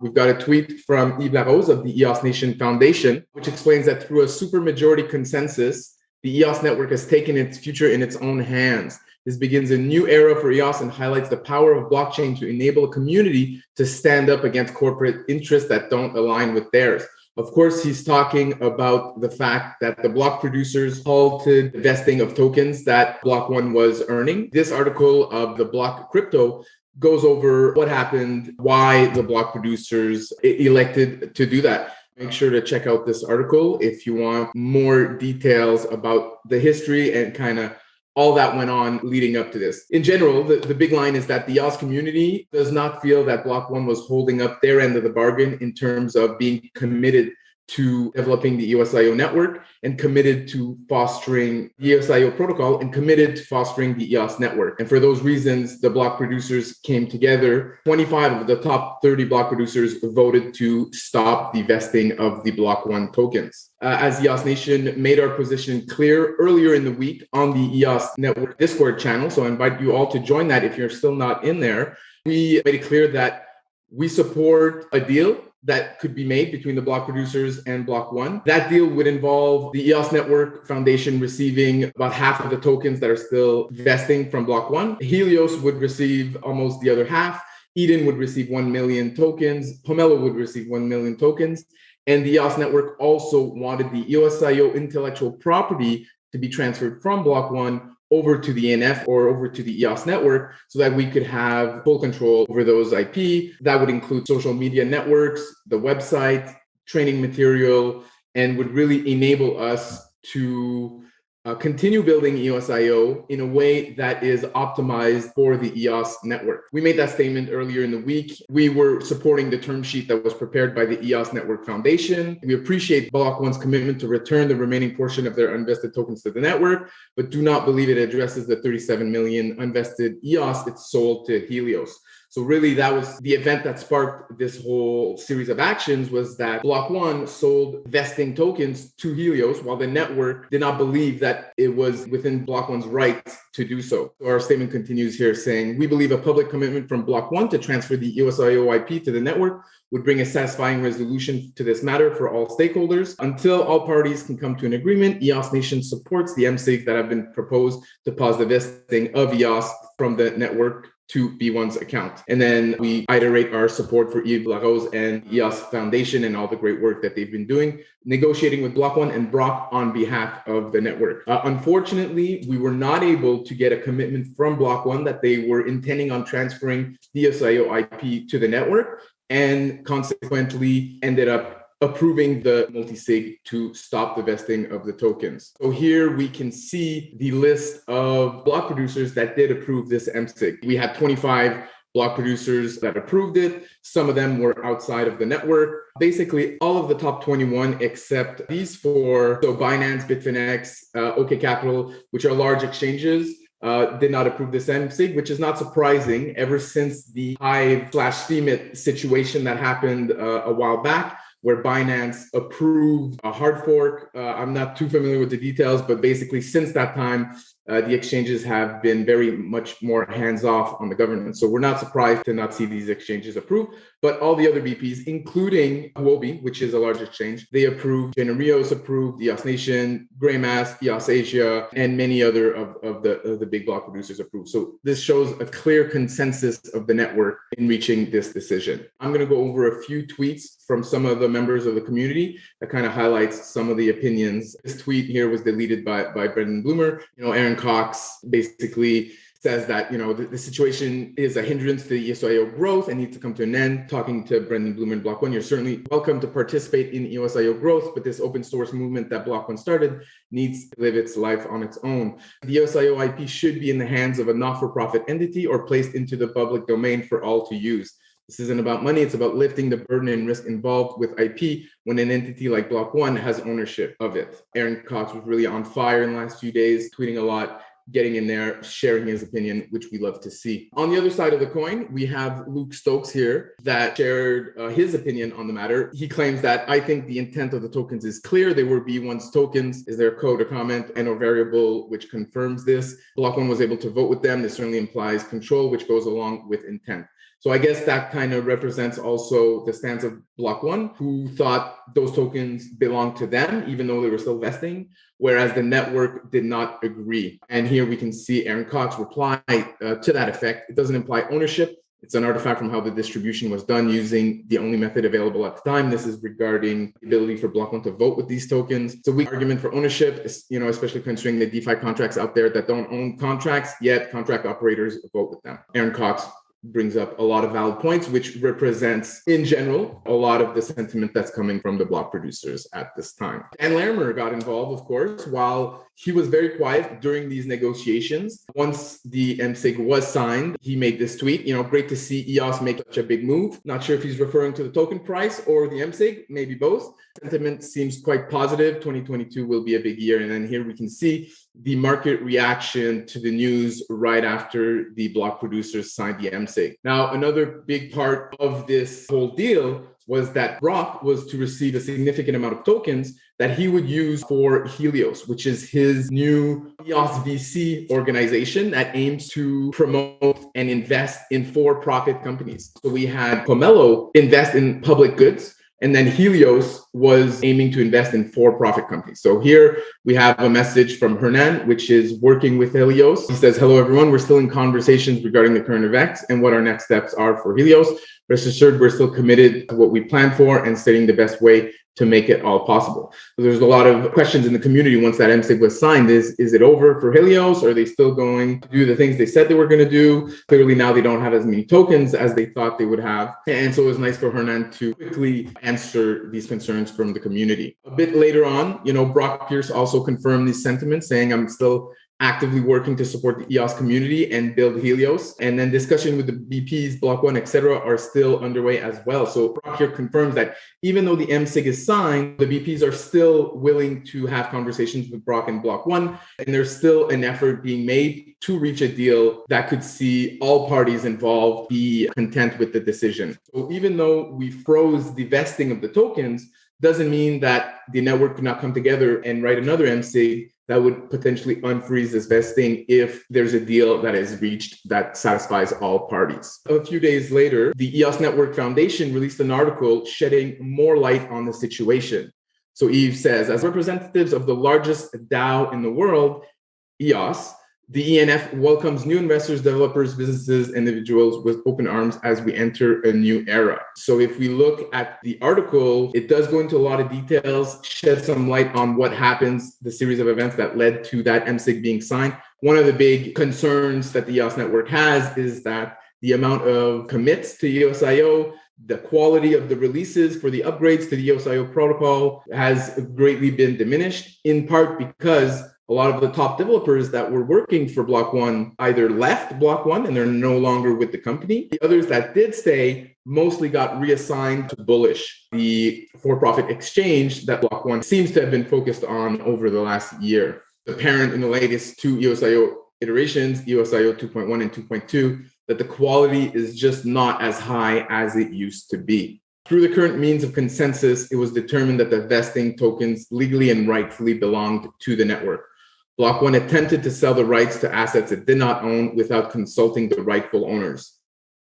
We've got a tweet from Yves of the EOS Nation Foundation, which explains that through a supermajority consensus, the EOS network has taken its future in its own hands. This begins a new era for EOS and highlights the power of blockchain to enable a community to stand up against corporate interests that don't align with theirs. Of course, he's talking about the fact that the block producers halted the vesting of tokens that Block One was earning. This article of the Block Crypto goes over what happened, why the block producers elected to do that. Make sure to check out this article if you want more details about the history and kind of all that went on leading up to this. In general, the big line is that the EOS community does not feel that Block One was holding up their end of the bargain in terms of being committed to developing the EOSIO network and committed to fostering the EOSIO protocol and committed to fostering the EOS network. And for those reasons, the block producers came together. 25 of the top 30 block producers voted to stop the vesting of the Block One tokens. As EOS Nation made our position clear earlier in the week on the EOS network Discord channel, so I invite you all to join that if you're still not in there. We made it clear that we support a deal that could be made between the block producers and Block One. That deal would involve the EOS Network Foundation receiving about half of the tokens that are still vesting from Block One. Helios would receive almost the other half. Eden would receive 1 million tokens. Pomelo would receive 1 million tokens. And the EOS Network also wanted the EOSIO intellectual property to be transferred from Block One over to the NF or over to the EOS network so that we could have full control over those IP. That would include social media networks, the website, training material, and would really enable us to continue building EOSIO in a way that is optimized for the EOS network. We made that statement earlier in the week. We were supporting the term sheet that was prepared by the EOS Network Foundation. We appreciate Block One's commitment to return the remaining portion of their unvested tokens to the network, but do not believe it addresses the 37 million unvested EOS it's sold to Helios. So really that was the event that sparked this whole series of actions, was that Block One sold vesting tokens to Helios while the network did not believe that it was within Block One's rights to do so. Our statement continues here saying, we believe a public commitment from Block One to transfer the EOSIO IP to the network would bring a satisfying resolution to this matter for all stakeholders. Until all parties can come to an agreement, EOS Nation supports the MSIG that have been proposed to pause the vesting of EOS from the network to B1's account. And then we iterate our support for Yves Larose and EOS Foundation and all the great work that they've been doing, negotiating with Block One and Brock on behalf of the network. Unfortunately, we were not able to get a commitment from Block One that they were intending on transferring the EOSIO IP to the network, and consequently ended up approving the multi-sig to stop the vesting of the tokens. So here we can see the list of block producers that did approve this MSIG. We had 25 block producers that approved it. Some of them were outside of the network. Basically, all of the top 21 except these four, so Binance, Bitfinex, OK Capital, which are large exchanges, did not approve this MSIG, which is not surprising ever since the Hive/Steemit situation that happened a while back, where Binance approved a hard fork. I'm not too familiar with the details, but basically since that time, the exchanges have been very much more hands-off on the governance. So we're not surprised to not see these exchanges approved, but all the other BPs, including Huobi, which is a large exchange, they approved. Generios approved, EOS Nation, Greymass, EOS Asia, and many other of the big block producers approved. So this shows a clear consensus of the network in reaching this decision. I'm going to go over a few tweets from some of the members of the community that kind of highlights some of the opinions. This tweet here was deleted by Brendan Bloomer. Aaron Cox basically says that, the situation is a hindrance to the EOSIO growth and needs to come to an end. Talking to Brendan Bloomer and Block One, you're certainly welcome to participate in EOSIO growth, but this open source movement that Block One started needs to live its life on its own. The EOSIO IP should be in the hands of a not-for-profit entity or placed into the public domain for all to use. This isn't about money, it's about lifting the burden and risk involved with IP when an entity like Block One has ownership of it. Aaron Cox was really on fire in the last few days, tweeting a lot, getting in there, sharing his opinion, which we love to see. On the other side of the coin, we have Luke Stokes here that shared his opinion on the matter. He claims that, I think the intent of the tokens is clear. They were B1's tokens. Is there a code or comment and or variable which confirms this? Block One was able to vote with them. This certainly implies control, which goes along with intent. So I guess that kind of represents also the stance of Block One, who thought those tokens belonged to them, even though they were still vesting, whereas the network did not agree. And here we can see Aaron Cox reply to that effect. It doesn't imply ownership. It's an artifact from how the distribution was done using the only method available at the time. This is regarding the ability for Block One to vote with these tokens. It's a weak argument for ownership, especially considering the DeFi contracts out there that don't own contracts, yet contract operators vote with them. Aaron Cox brings up a lot of valid points, which represents, in general, a lot of the sentiment that's coming from the block producers at this time. And Larimer got involved, of course, while he was very quiet during these negotiations. Once the MSIG was signed, he made this tweet, great to see EOS make such a big move. Not sure if he's referring to the token price or the MSIG, maybe both. Sentiment seems quite positive. 2022 will be a big year. And then here we can see the market reaction to the news right after the block producers signed the MSIG. Now, another big part of this whole deal was that Brock was to receive a significant amount of tokens that he would use for Helios, which is his new EOS VC organization that aims to promote and invest in for-profit companies. So we had Pomelo invest in public goods, and then Helios was aiming to invest in for-profit companies. So here we have a message from Hernan, which is working with Helios. He says, hello, everyone. We're still in conversations regarding the current events and what our next steps are for Helios. Rest assured, we're still committed to what we plan for and studying the best way to make it all possible. So there's a lot of questions in the community once that MSIG was signed. Is it over for Helios? Are they still going to do the things they said they were going to do? Clearly now they don't have as many tokens as they thought they would have. And so it was nice for Hernan to quickly answer these concerns from the community. A bit later on, Brock Pierce also confirmed these sentiments, saying, I'm still actively working to support the EOS community and build Helios. And then discussion with the BPs, Block One, etc., are still underway as well. So Brock here confirms that even though the MSIG is signed, the BPs are still willing to have conversations with Brock and Block One, and there's still an effort being made to reach a deal that could see all parties involved be content with the decision. So even though we froze the vesting of the tokens, doesn't mean that the network could not come together and write another MSIG that would potentially unfreeze this vesting if there's a deal that is reached that satisfies all parties. A few days later, the EOS Network Foundation released an article shedding more light on the situation. So Eve says, as representatives of the largest DAO in the world, EOS, the ENF welcomes new investors, developers, businesses, individuals with open arms as we enter a new era. So if we look at the article, it does go into a lot of details, shed some light on what happens, the series of events that led to that MSIG being signed. One of the big concerns that the EOS network has is that the amount of commits to EOSIO, the quality of the releases for the upgrades to the EOSIO protocol has greatly been diminished, in part because a lot of the top developers that were working for Block One either left Block One and they're no longer with the company. The others that did stay mostly got reassigned to Bullish, the for-profit exchange that Block One seems to have been focused on over the last year. Apparent in the latest two EOSIO iterations, EOSIO 2.1 and 2.2, that the quality is just not as high as it used to be. Through the current means of consensus, it was determined that the vesting tokens legally and rightfully belonged to the network. Block One attempted to sell the rights to assets it did not own without consulting the rightful owners,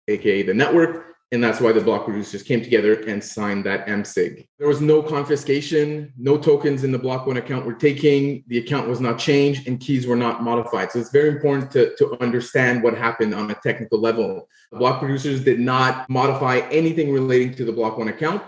aka the network, and that's why the block producers came together and signed that MSIG. There was no confiscation, no tokens in the Block One account were taken, the account was not changed, and keys were not modified. So it's very important to understand what happened on a technical level. The block producers did not modify anything relating to the Block One account.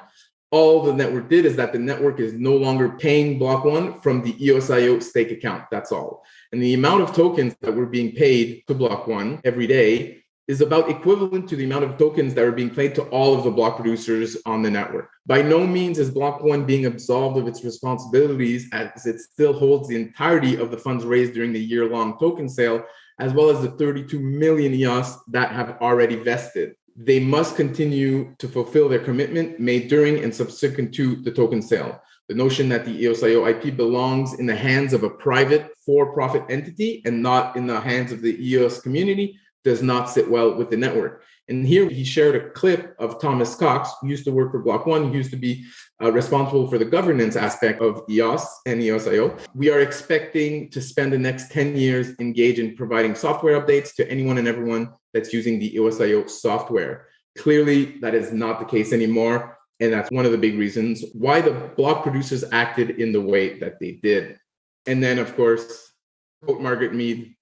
All the network did is that the network is no longer paying Block One from the EOSIO stake account. That's all. And the amount of tokens that were being paid to Block One every day is about equivalent to the amount of tokens that are being paid to all of the block producers on the network. By no means is Block One being absolved of its responsibilities, as it still holds the entirety of the funds raised during the year-long token sale, as well as the 32 million EOS that have already vested. They must continue to fulfill their commitment made during and subsequent to the token sale. The notion that the EOSIO IP belongs in the hands of a private for-profit entity and not in the hands of the EOS community does not sit well with the network. And here he shared a clip of Thomas Cox, who used to work for Block One, who used to be responsible for the governance aspect of EOS and EOSIO. We are expecting to spend the next 10 years engaged in providing software updates to anyone and everyone that's using the EOSIO software. Clearly, that is not the case anymore. And that's one of the big reasons why the block producers acted in the way that they did. And then, of course, quote Margaret Mead,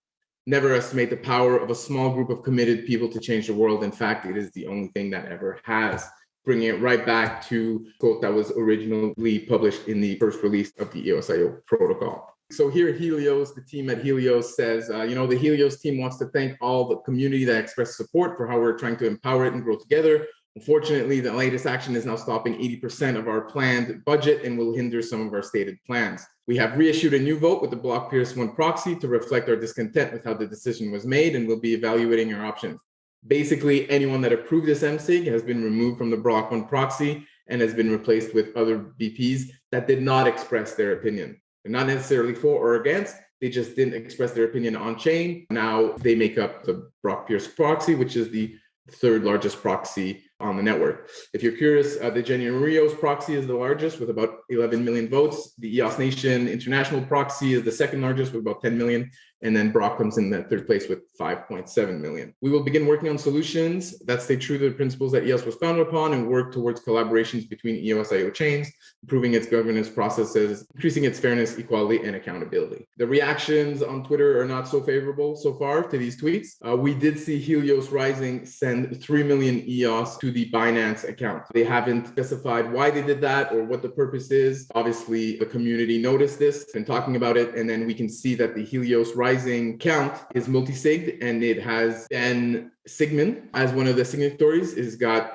never estimate the power of a small group of committed people to change the world. In fact, it is the only thing that ever has. Bringing it right back to a quote that was originally published in the first release of the EOSIO protocol. So here at Helios, the team at Helios says, the Helios team wants to thank all the community that expressed support for how we're trying to empower it and grow together. Unfortunately, the latest action is now stopping 80% of our planned budget and will hinder some of our stated plans. We have reissued a new vote with the Block Pierce 1 proxy to reflect our discontent with how the decision was made, and we'll be evaluating our options. Basically, anyone that approved this MSIG has been removed from the Block 1 proxy and has been replaced with other BPs that did not express their opinion. They're not necessarily for or against, they just didn't express their opinion on chain. Now they make up the Block Pierce proxy, which is the third largest proxy on the network. If you're curious, the Genuine Rios proxy is the largest with about 11 million votes. The EOS Nation International proxy is the second largest with about 10 million. And then Brock comes in that third place with 5.7 million. We will begin working on solutions that stay true to the principles that EOS was founded upon and work towards collaborations between EOSIO chains, improving its governance processes, increasing its fairness, equality, and accountability. The reactions on Twitter are not so favorable so far to these tweets. We did see Helios Rising send 3 million EOS to the Binance account. They haven't specified why they did that or what the purpose is. Obviously, the community noticed this and talking about it, and then we can see that the Helios Rising count is multi-sigged, and it has Ben Sigmund as one of the signatories. It's got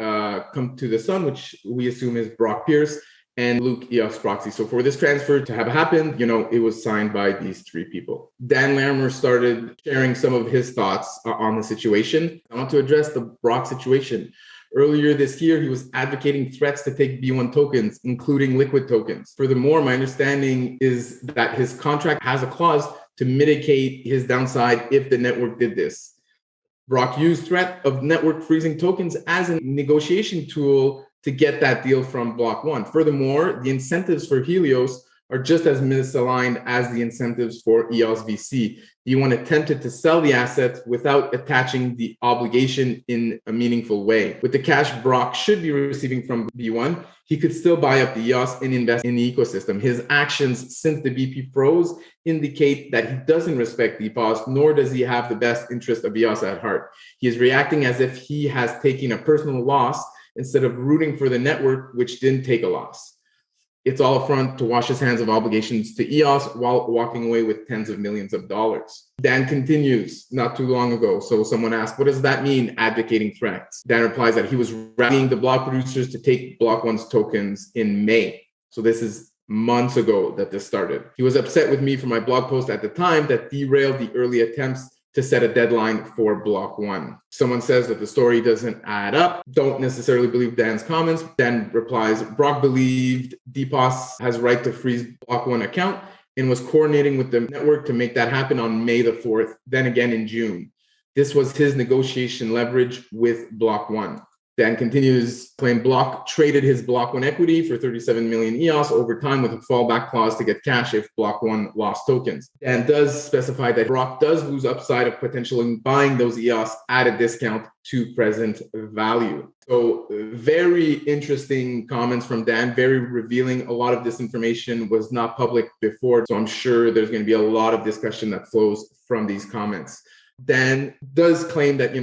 Come to the Sun, which we assume is Brock Pierce, and Luke EOS Proxy. So for this transfer to have happened, it was signed by these three people. Dan Larimer started sharing some of his thoughts on the situation. I want to address the Brock situation. Earlier this year, he was advocating threats to take B1 tokens, including liquid tokens. Furthermore, my understanding is that his contract has a clause to mitigate his downside if the network did this. Brock used threat of network freezing tokens as a negotiation tool to get that deal from Block 1. Furthermore, the incentives for Helios are just as misaligned as the incentives for EOS VC. D1 attempted to sell the assets without attaching the obligation in a meaningful way. With the cash Brock should be receiving from B1, he could still buy up the EOS and invest in the ecosystem. His actions since the BP froze indicate that he doesn't respect DPoS, nor does he have the best interest of EOS at heart. He is reacting as if he has taken a personal loss instead of rooting for the network, which didn't take a loss. It's all a front to wash his hands of obligations to EOS while walking away with tens of millions of dollars. Dan continues, not too long ago. So someone asked, what does that mean, advocating threats? Dan replies that he was rallying the block producers to take Block 1's tokens in May. So this is months ago that this started. He was upset with me for my blog post at the time that derailed the early attempts to set a deadline for Block 1. Someone says that the story doesn't add up. Don't necessarily believe Dan's comments. Dan replies, Brock believed DPoS has right to freeze Block 1 account and was coordinating with the network to make that happen on May the 4th, then again in June. This was his negotiation leverage with Block 1. Dan continues, claim Block traded his Block 1 equity for 37 million EOS over time with a fallback clause to get cash if Block 1 lost tokens. Dan does specify that Brock does lose upside of potentially buying those EOS at a discount to present value. So very interesting comments from Dan, very revealing. A lot of this information was not public before, so I'm sure there's going to be a lot of discussion that flows from these comments. Dan does claim that,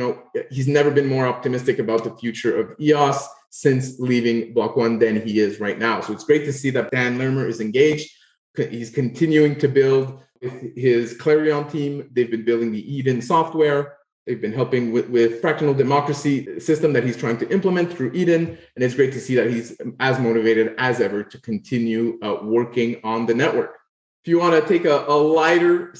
he's never been more optimistic about the future of EOS since leaving Block 1 than he is right now. So it's great to see that Dan Lermer is engaged. He's continuing to build with his Clarion team. They've been building the Eden software. They've been helping with fractional democracy system that he's trying to implement through Eden. And it's great to see that he's as motivated as ever to continue working on the network. If you want to take a lighter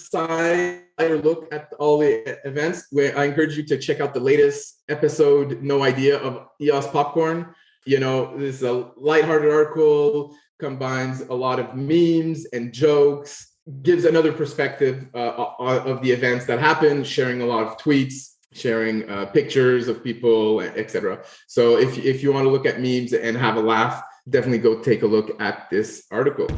look at all the events, where I encourage you to check out the latest episode, No Idea, of EOS Popcorn. This is a lighthearted article, combines a lot of memes and jokes, gives another perspective of the events that happened, sharing a lot of tweets, sharing pictures of people, etc. So if you want to look at memes and have a laugh, definitely go take a look at this article.